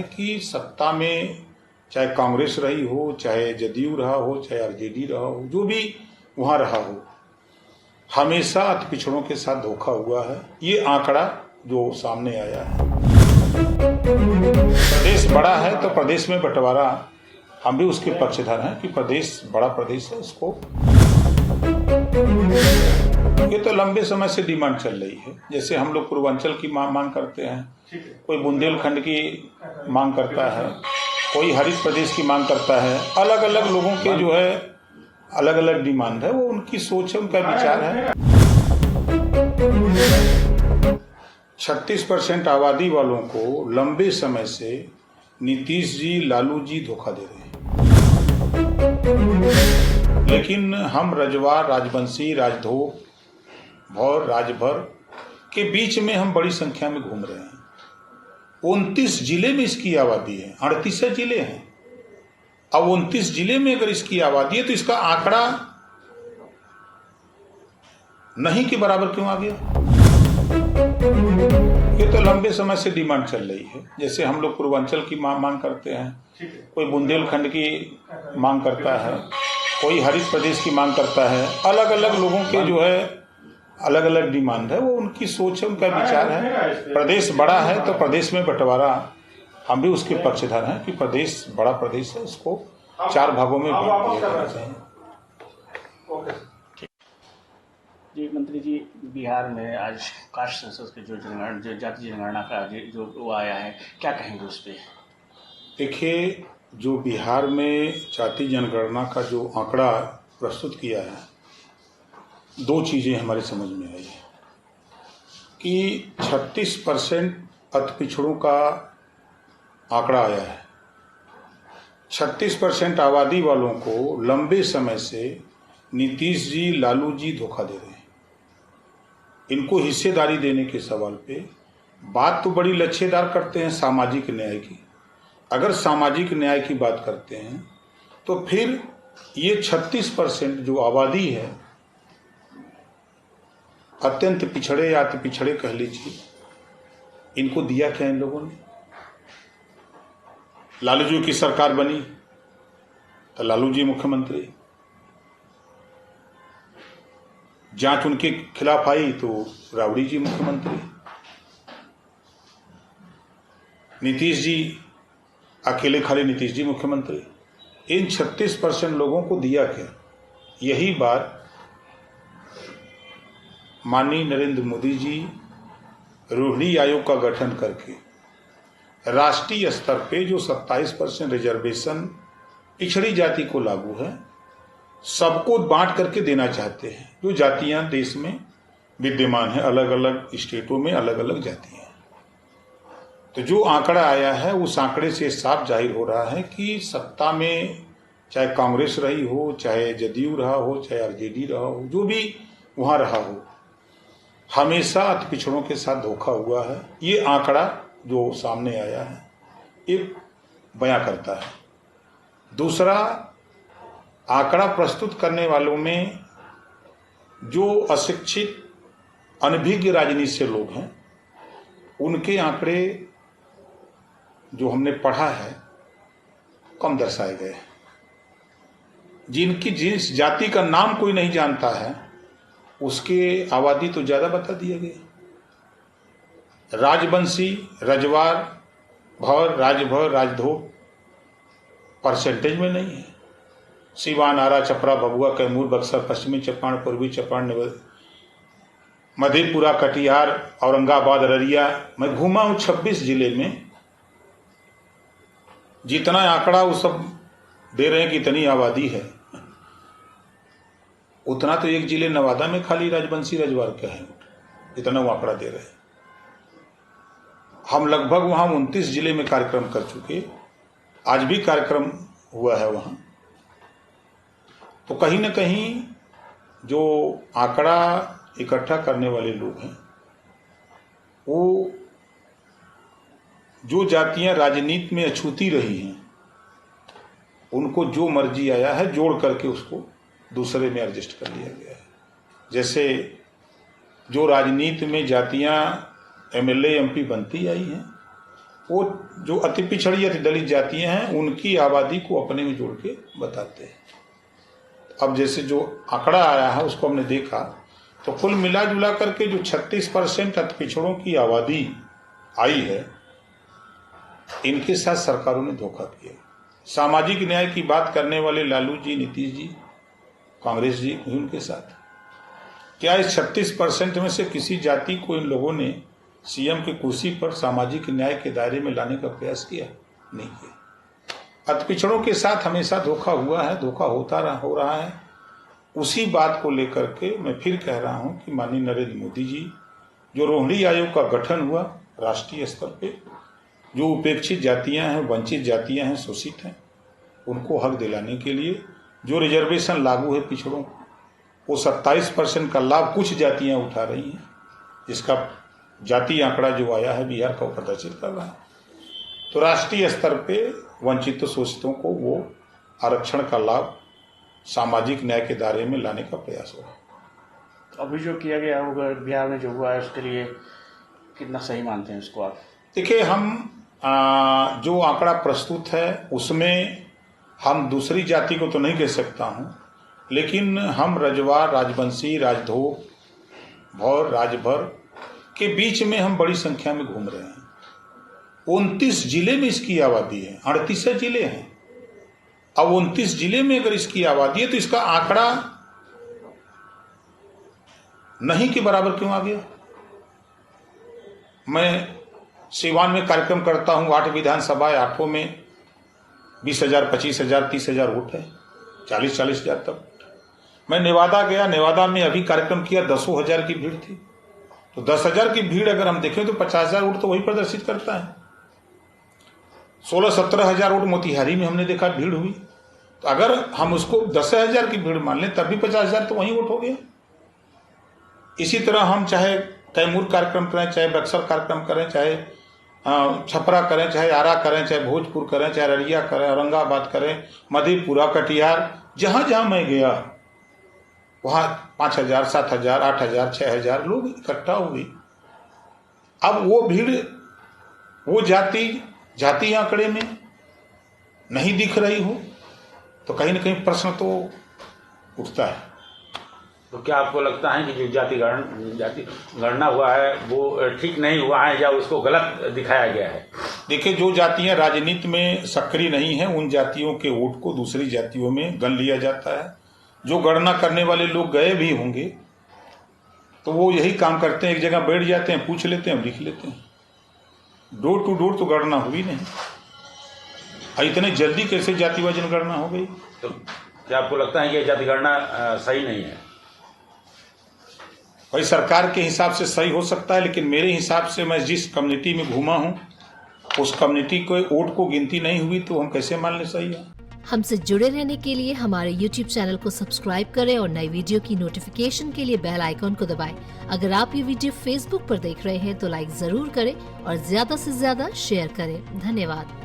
कि सत्ता में चाहे कांग्रेस रही हो, चाहे जदयू रहा हो, चाहे आरजेडी रहा हो, जो भी वहां रहा हो, हमेशा अति पिछड़ों के साथ धोखा हुआ है। ये आंकड़ा जो सामने आया है, प्रदेश बड़ा है तो प्रदेश में बंटवारा, हम भी उसके पक्षधर हैं कि प्रदेश बड़ा प्रदेश है। उसको ये तो लंबे समय से डिमांड चल रही है। जैसे हम लोग पूर्वांचल की मांग करते हैं, कोई बुंदेलखंड की मांग करता है, कोई हरित प्रदेश की मांग करता है। अलग अलग लोगों के जो है अलग अलग डिमांड है, वो उनकी सोच है, उनका विचार है। 36% आबादी वालों को लंबे समय से नीतीश जी, लालू जी धोखा दे रहे हैं। लेकिन हम रजवार, राजवंशी, राजधोक, भौर, राजभर के बीच में हम बड़ी संख्या में घूम रहे हैं। 29 जिले में इसकी आबादी है, 38 जिले हैं। अब 29 जिले में अगर इसकी आबादी है तो इसका आंकड़ा नहीं के बराबर क्यों आ गया? ये तो लंबे समय से डिमांड चल रही है। जैसे हम लोग पूर्वांचल की मांग करते हैं, कोई बुंदेलखंड की मांग करता है, कोई हरित प्रदेश की मांग करता है। अलग अलग लोगों के जो है अलग अलग डिमांड है, वो उनकी सोच है, उनका विचार है। प्रदेश बड़ा है तो प्रदेश में बंटवारा, हम भी उसके पक्षधर हैं कि प्रदेश बड़ा प्रदेश है, उसको 4 भागों में बांट दिया जाना चाहिए। जी मंत्री जी, बिहार में आज कास्ट सेंसस के जो जाति जनगणना का जो वो आया है, क्या कहेंगे उस पर? देखिए, जो बिहार में जाति जनगणना का जो आंकड़ा प्रस्तुत किया है, 2 चीज़ें हमारे समझ में आई कि 36% अति पिछड़ों का आंकड़ा आया है। 36% आबादी वालों को लंबे समय से नीतीश जी, लालू जी धोखा दे रहे हैं। इनको हिस्सेदारी देने के सवाल पे बात तो बड़ी लच्छेदार करते हैं सामाजिक न्याय की। अगर सामाजिक न्याय की बात करते हैं तो फिर ये 36% जो आबादी है, अत्यंत पिछड़े या अति पिछड़े कह लीजिए, इनको दिया क्या इन लोगों ने? लालू जी की सरकार बनी तो लालू जी मुख्यमंत्री, जांच उनके खिलाफ आई तो राबड़ी जी मुख्यमंत्री, नीतीश जी अकेले खाली नीतीश जी मुख्यमंत्री। इन 36% लोगों को दिया क्या? यही बात माननीय नरेंद्र मोदी जी रोहिणी आयोग का गठन करके राष्ट्रीय स्तर पे जो 27% रिजर्वेशन पिछड़ी जाति को लागू है, सबको बांट करके देना चाहते हैं। जो जातियां देश में विद्यमान है, अलग अलग स्टेटों में अलग अलग जातियां, तो जो आंकड़ा आया है उस आंकड़े से साफ जाहिर हो रहा है कि सत्ता में चाहे कांग्रेस रही हो, चाहे जदयू रहा हो, चाहे आरजेडी रहा हो, जो भी वहां रहा हो, हमेशा अति पिछड़ों के साथ धोखा हुआ है। ये आंकड़ा जो सामने आया है एक बयां करता है। दूसरा, आंकड़ा प्रस्तुत करने वालों में जो अशिक्षित, अनभिज्ञ राजनीति से लोग हैं, उनके आंकड़े जो हमने पढ़ा है कम दर्शाए गए। जिस जाति का नाम कोई नहीं जानता है, उसके आबादी तो ज्यादा बता दिया गया। राजवंशी, रजवार, भौर, राजभर, राजधोक परसेंटेज में नहीं है। सीवान, आरा, छपरा, भभुआ, कैमूर, बक्सर, पश्चिमी चंपारण, पूर्वी चंपारण, मधेपुरा, कटिहार, औरंगाबाद, अररिया, मैं घूमा हूं 26 जिले में। जितना आंकड़ा वो सब दे रहे हैं कि इतनी आबादी है, उतना तो एक जिले नवादा में खाली राजवंशी रजवार का है, इतना वो आंकड़ा दे रहे हैं। हम लगभग वहां 29 जिले में कार्यक्रम कर चुके, आज भी कार्यक्रम हुआ है वहां। तो कहीं ना कहीं जो आंकड़ा इकट्ठा करने वाले लोग हैं, वो जो जातियां राजनीति में अछूती रही हैं, उनको जो मर्जी आया है जोड़ करके उसको दूसरे में एडजस्ट कर लिया गया है। जैसे जो राजनीति में जातियां एमएलए एमपी बनती आई हैं, वो जो अति पिछड़ी अति दलित जातियां हैं उनकी आबादी को अपने में जोड़ के बताते हैं। अब जैसे जो आंकड़ा आया है उसको हमने देखा तो कुल मिला जुला करके जो 36% अति पिछड़ों की आबादी आई है, इनके साथ सरकारों ने धोखा किया। सामाजिक न्याय की बात करने वाले लालू जी, नीतीश जी, कांग्रेस जी भी उनके साथ। क्या इस 36% में से किसी जाति को इन लोगों ने सीएम की कुर्सी पर सामाजिक न्याय के दायरे में लाने का प्रयास किया? नहीं किया। अति पिछड़ों के साथ हमेशा धोखा हुआ है, धोखा हो रहा है। उसी बात को लेकर के मैं फिर कह रहा हूं कि माननीय नरेंद्र मोदी जी, जो रोहिणी आयोग का गठन हुआ राष्ट्रीय स्तर पे, जो उपेक्षित जातियां हैं, वंचित जातियां हैं, शोषित हैं, उनको हक दिलाने के लिए जो रिजर्वेशन लागू है पिछड़ों को, वो 27% का लाभ कुछ जातियां उठा रही हैं, जिसका जाति आंकड़ा जो आया है बिहार का प्रदर्शित कर रहा है। तो राष्ट्रीय स्तर पे वंचित शोषितों को वो आरक्षण का लाभ सामाजिक न्याय के दायरे में लाने का प्रयास हो रहा है। अभी जो किया गया होगा बिहार में जो हुआ है उसके लिए कितना सही मानते हैं उसको आप? देखिए, हम जो आंकड़ा प्रस्तुत है उसमें हम दूसरी जाति को तो नहीं कह सकता हूँ, लेकिन हम रजवार, राजवंशी, राजधोक, भौर, राजभर के बीच में हम बड़ी संख्या में घूम रहे हैं। 29 जिले में इसकी आबादी है, 38 जिले हैं। अब 29 जिले में अगर इसकी आबादी है तो इसका आंकड़ा नहीं के बराबर क्यों आ गया? मैं सीवान में कार्यक्रम करता हूं, 8 विधानसभा, 8 में 20,000, 25,000, 30,000 वोट है, 40,000 तक। मैं नेवादा गया, नेवादा में अभी कार्यक्रम किया, 10,000 की भीड़ थी। तो 10,000 की भीड़ अगर हम देखें तो 50,000 वोट तो वही प्रदर्शित करता है। 16-17,000 वोट मोतिहारी में हमने देखा भीड़ हुई। तो अगर हम उसको 10,000 की भीड़ मान लें तब भी 50,000 तो वही वोट हो गया। इसी तरह हम चाहे कैमूर कार्यक्रम करें, चाहे बक्सर कार्यक्रम करें, चाहे छपरा करें, चाहे आरा करें, चाहे भोजपुर करें, चाहे अररिया करें, औरंगाबाद करें, मधेपुरा, कटिहार, जहां जहां मैं गया वहां 5,000, 7,000, 8,000, 6,000 लोग इकट्ठा हो गए। अब वो भीड़ वो जाति आंकड़े में नहीं दिख रही हो तो कहीं ना कहीं प्रश्न तो उठता है। तो क्या आपको लगता है कि जो जाति गणना हुआ है वो ठीक नहीं हुआ है या उसको गलत दिखाया गया है? देखिए, जो जातियां राजनीति में सक्रिय नहीं हैं उन जातियों के वोट को दूसरी जातियों में गण लिया जाता है। जो गणना करने वाले लोग गए भी होंगे तो वो यही काम करते हैं, एक जगह बैठ जाते हैं, पूछ लेते हैं, लिख लेते हैं। डोर टू डोर तो गणना हुई नहीं। इतने जल्दी कैसे जातिवार जनगणना हो गई? तो क्या आपको लगता है कि जाति गणना सही नहीं है? भाई, सरकार के हिसाब से सही हो सकता है, लेकिन मेरे हिसाब से मैं जिस कम्युनिटी में घूमा हूं उस कम्युनिटी को वोट को गिनती नहीं हुई तो हम कैसे मान लें सही है? हमसे जुड़े रहने के लिए हमारे YouTube चैनल को सब्सक्राइब करें और नई वीडियो की नोटिफिकेशन के लिए बेल आइकॉन को दबाएं। अगर आप ये वीडियो Facebook पर देख रहे हैं तो लाइक जरूर करें और ज्यादा से ज्यादा शेयर करें। धन्यवाद।